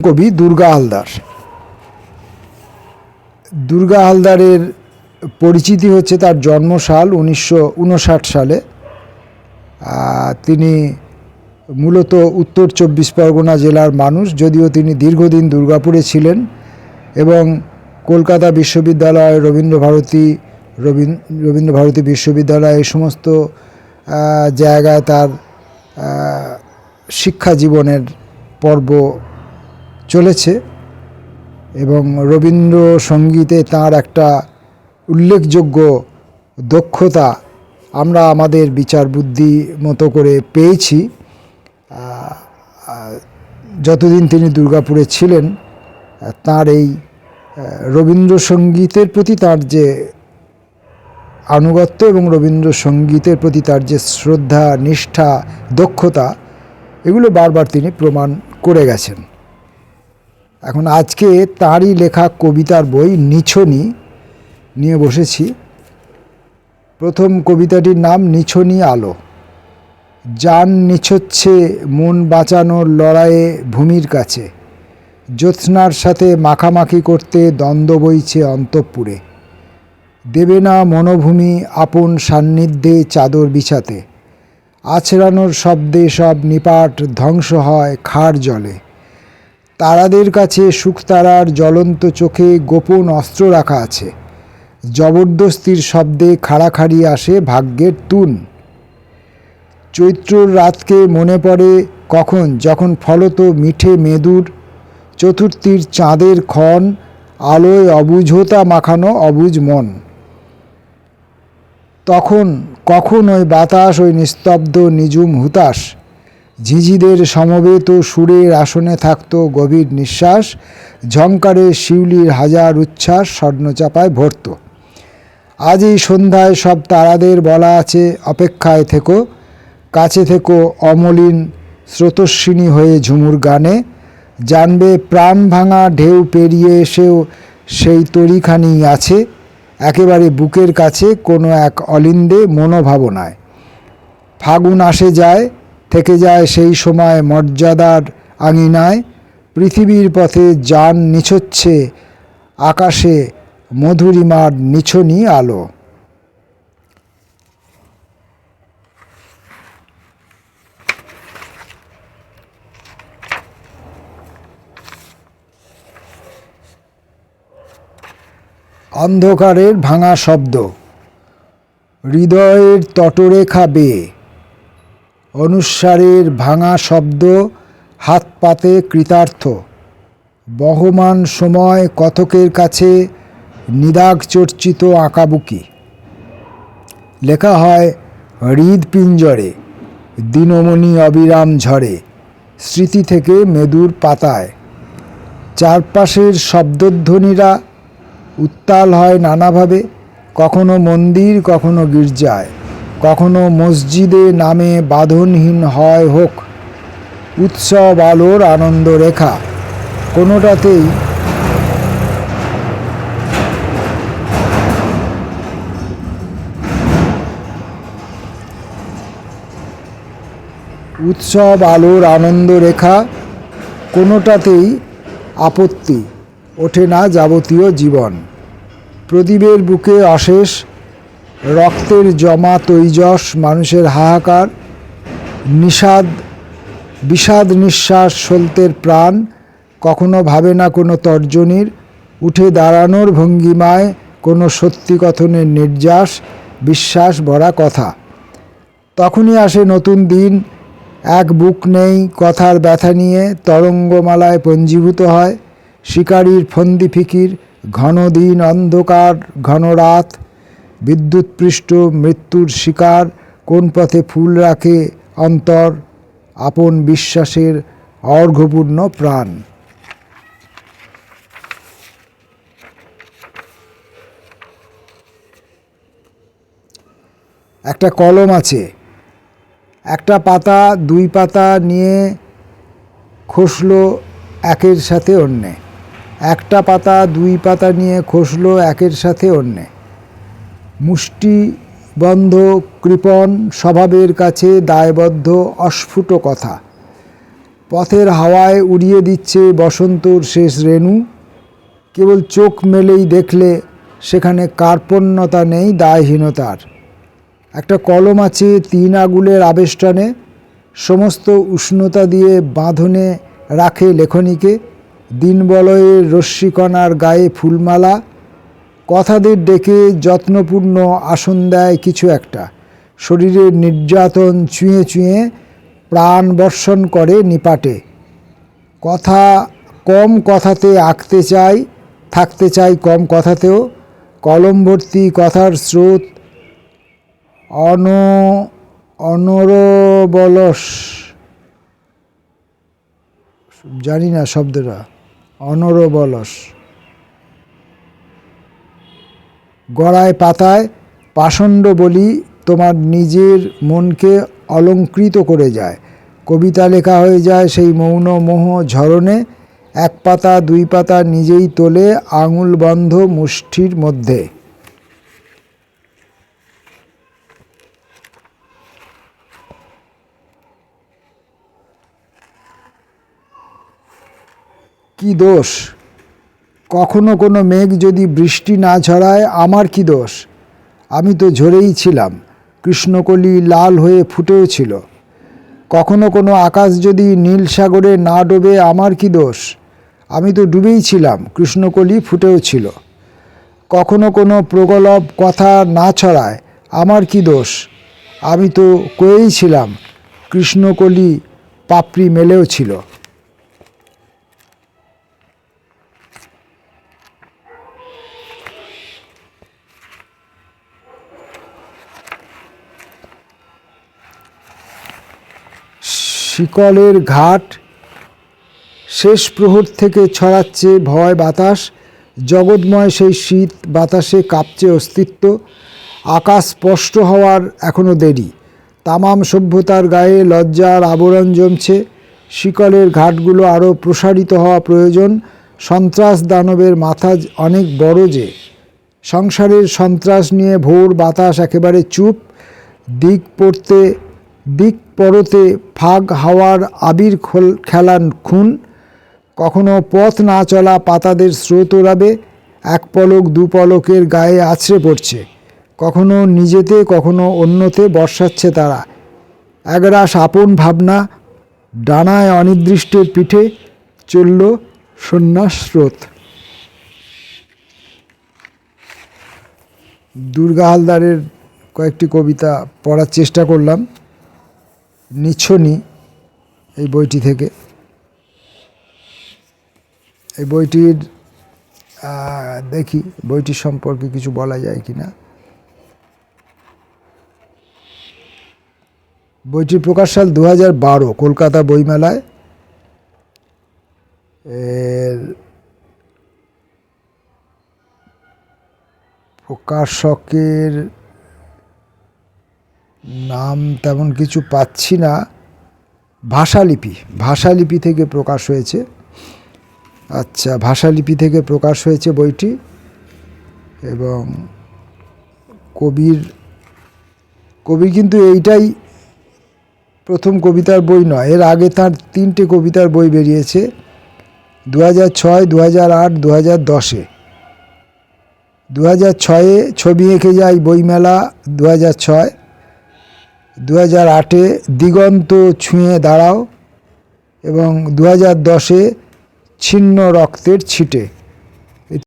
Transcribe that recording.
কবি দুর্গা হালদার। দুর্গা হালদারের পরিচিতি হচ্ছে তার জন্মসাল 1959 সালে। তিনি মূলত উত্তর 24 পরগনা জেলার মানুষ, যদিও তিনি দীর্ঘদিন দুর্গাপুরে ছিলেন এবং কলকাতা বিশ্ববিদ্যালয়, রবীন্দ্রভারতী বিশ্ববিদ্যালয়, এই সমস্ত জায়গায় তার শিক্ষা জীবনের পর্ব চলেছে এবং রবীন্দ্রসঙ্গীতে তাঁর একটা উল্লেখযোগ্য দক্ষতা আমরা আমাদের বিচার বুদ্ধি মতো করে পেয়েছি। যতদিন তিনি দুর্গাপুরে ছিলেন, তাঁর এই রবীন্দ্রসঙ্গীতের প্রতি তাঁর যে আনুগত্য এবং রবীন্দ্রসঙ্গীতের প্রতি তার যে শ্রদ্ধা, নিষ্ঠা, দক্ষতা, এগুলো বারবার তিনি প্রমাণ করে গেছেন। এখন আজকে তাঁরই লেখা কবিতার বই নিছনি নিয়ে বসেছি। প্রথম কবিতাটির নাম নিছনি আলো। জান নিছোচ্ছে মন বাঁচানোর লড়াইয়ে ভূমির কাছে, জ্যোৎস্নার সাথে মাখামাখি করতে দ্বন্দ্ব বইছে অন্তঃপুরে। দেবে না মনোভূমি আপন সান্নিধ্যে চাদর বিছাতে, আছড়ানোর শব্দে সব নিপাট ধ্বংস হয় খার জলে। তারাদের কাছে শুকতারার জ্বলন্ত চোখে গোপন অস্ত্র রাখা আছে, জবরদস্তির শব্দে খাড়াখাড়ি আসে ভাগ্যের তুন। চৈত্রর রাতকে মনে পড়ে কখন, যখন ফলত মিঠে মেদুর চতুর্থীর চাঁদের ক্ষণ, আলোয় অবুঝতা মাখানো অবুঝ মন। তখন কখন ওই বাতাস, ওই নিস্তব্ধ নিঝুম হুতাশ, ঝিঝিদের সমবেত সুরের আসনে থাকত গভীর নিঃশ্বাস, ঝংকারে শিউলির হাজার উচ্ছ্বাস স্বর্ণচাপায় ভরত। আজ এই সন্ধ্যায় সব তারাদের বলা আছে অপেক্ষায় থেকো, কাছে থেকো অমলিন স্রোতস্বিনী হয়ে ঝুমুর গানে। জানবে প্রাণ ভাঙা ঢেউ পেরিয়ে এসেও সেই তরিখানি আছে, একেবারে বুকের কাছে কোনো এক অলিন্দে মনোভাবনায়। ফাগুন আসে যায়, থেকে যায় সেই সময় মর্যাদার আঙিনায়। পৃথিবীর পথে যান নিছোচ্ছে আকাশে মধুরিমার নিছনি আলো। অন্ধকারের ভাঙা শব্দ, হৃদয়ের তটরেখা বেয়ে, অনুস্বারের ভাঙা শব্দ হাত পাতে কৃতার্থ। বহমান সময় কথকের কাছে নিদাগ চর্চিত আঁকাবুকি। লেখা হয় হৃদপিঞ্জরে, দিনমণি অবিরাম ঝরে স্মৃতি থেকে মেদুর পাতায়। চারপাশের শব্দধ্বনিরা উত্তাল হয় নানাভাবে, কখনো মন্দির, কখনো গির্জায়, কখনো মসজিদে নামে বাঁধনহীন হয় হোক উৎসব আলোর আনন্দ রেখা। কোনোটাতেই উৎসব আলোর আনন্দ রেখা, কোনোটাতেই আপত্তি ওঠে না যাবতীয় জীবন। প্রদীপের বুকে অশেষ রক্তের জমা তৈজস, মানুষের হাহাকার, বিষাদ নিঃশ্বাস, সলতের প্রাণ। কখনো ভাবে না কোনো তর্জনীর, উঠে দাঁড়ানোর ভঙ্গিমায় কোনো সত্যি কথনের নির্যাস, বিশ্বাস ভরা কথা। তখনই আসে নতুন দিন, এক বুক নেই কথার ব্যথা নিয়ে তরঙ্গমালায় পঞ্জীভূত হয়। শিকারীর ফন্দি ফিকির, ঘন দিন, অন্ধকার, ঘন রাত, বিদ্যুৎপৃষ্ট মৃত্যুর শিকার। কোন পথে ফুল রাখে অন্তর, আপন বিশ্বাসের অর্ঘ্যপূর্ণ প্রাণ। একটা কলম আছে, একটা পাতা দুই পাতা নিয়ে খসলো একের সাথে অন্যে, একটা পাতা দুই পাতা নিয়ে খসলো একের সাথে অন্যে। মুষ্টিবন্ধ কৃপণ স্বভাবের কাছে দায়বদ্ধ অস্ফুট কথা। পথের হাওয়ায় উড়িয়ে দিচ্ছে বসন্তর শেষ রেণু। কেবল চোখ মেলেই দেখলে সেখানে কার্পণ্যতা নেই, দায়হীনতার। একটা কলম আছে 3 আঙুলের আবেষ্টনে, সমস্ত উষ্ণতা দিয়ে বাঁধনে রাখে লেখনীকে। দিনবলয়ের রশ্মিকণার গায়ে ফুলমালা, কথাদের ডেকে যত্নপূর্ণ আসন দেয় কিছু একটা। শরীরের নির্যাতন ছুঁয়ে ছুঁয়ে প্রাণ বর্ষণ করে নিপাটে। কথা কম কথাতে আঁকতে চাই, থাকতে চাই কম কথাতেও। কলম ভর্তি কথার স্রোত অনরবলস, জানি না শব্দটা, অনরবলস। গড়ায় পাতায় পাষণ্ড বলি তোমার নিজের মনকে অলঙ্কৃত করে যায়। কবিতা লেখা হয়ে যায় সেই মৌন মোহ ঝরণে। 1 পাতা 2 পাতা নিজেই তোলে আঙুল বন্ধ মুষ্টির মধ্যে। কি দোষ? কখনো কোনো মেঘ যদি বৃষ্টি না ঝরায়, আমার কি দোষ? আমি তো ঝরেই ছিলাম, কৃষ্ণকলি লাল হয়ে ফুটেও ছিল। কখনো কোনো আকাশ যদি নীল সাগরে না ডোবে, আমার কি দোষ? আমি তো ডুবেই ছিলাম, কৃষ্ণকলি ফুটেও ছিল। কখনো কোনো প্রগল্ভ কথা না ছড়ায়, আমার কি দোষ? আমি তো কয়েই ছিলাম, কৃষ্ণকলি পাপড়ি মেলেও ছিল। শিকলের ঘাট শেষ প্রহর থেকে ছড়াচ্ছে ভয় বাতাস। জগৎময় সেই শীত বাতাসে কাঁপছে অস্তিত্ব। আকাশ স্পষ্ট হওয়ার এখনো দেরি। তামাম সভ্যতার গায়ে লজ্জার আবরণ জমছে। শিকলের ঘাটগুলো আরও প্রসারিত হওয়া প্রয়োজন। সন্ত্রাস দানবের মাথা অনেক বড় যে। সংসারের সন্ত্রাস নিয়ে ভোর বাতাস একেবারে চুপ। দিক পরতে ফাগ হাওয়ার আবির খেলান খুন। কখনো পথ না চলা পাতাদের স্রোত ওড়াবে, 1 পলক 2 পলকের গায়ে আছড়ে পড়ছে। কখনো নিজেতে কখনো অন্যতে বর্ষাচ্ছে তারা। একরাশ আপন ভাবনা ডানায় অনির্দিষ্টের পিঠে চলল সন্ন্যাস স্রোত। দুর্গা হালদারের কয়েকটি কবিতা পড়ার চেষ্টা করলাম, নিচ্ছনি এই বইটি থেকে। এই বইটির দেখি বইটির সম্পর্কে কিছু বলা যায় কি না। বইটির প্রকাশ সাল 2012 কলকাতা বইমেলায়। এর প্রকাশকের নাম তেমন কিছু পাচ্ছি না। ভাষালিপি থেকে প্রকাশ হয়েছে। আচ্ছা, ভাষালিপি থেকে প্রকাশ হয়েছে বইটি। এবং কবির কিন্তু এইটাই প্রথম কবিতার বই নয়। এর আগে তার 3টে কবিতার বই বেরিয়েছে, 2006, 2008, 2010-এ। 2006-এ ছবি এঁকে যায় বইমেলা 2006, 2008-এ দিগন্ত ছুঁয়ে দাঁড়াও এবং 2010-এ ছিন্ন রক্তের ছিটে।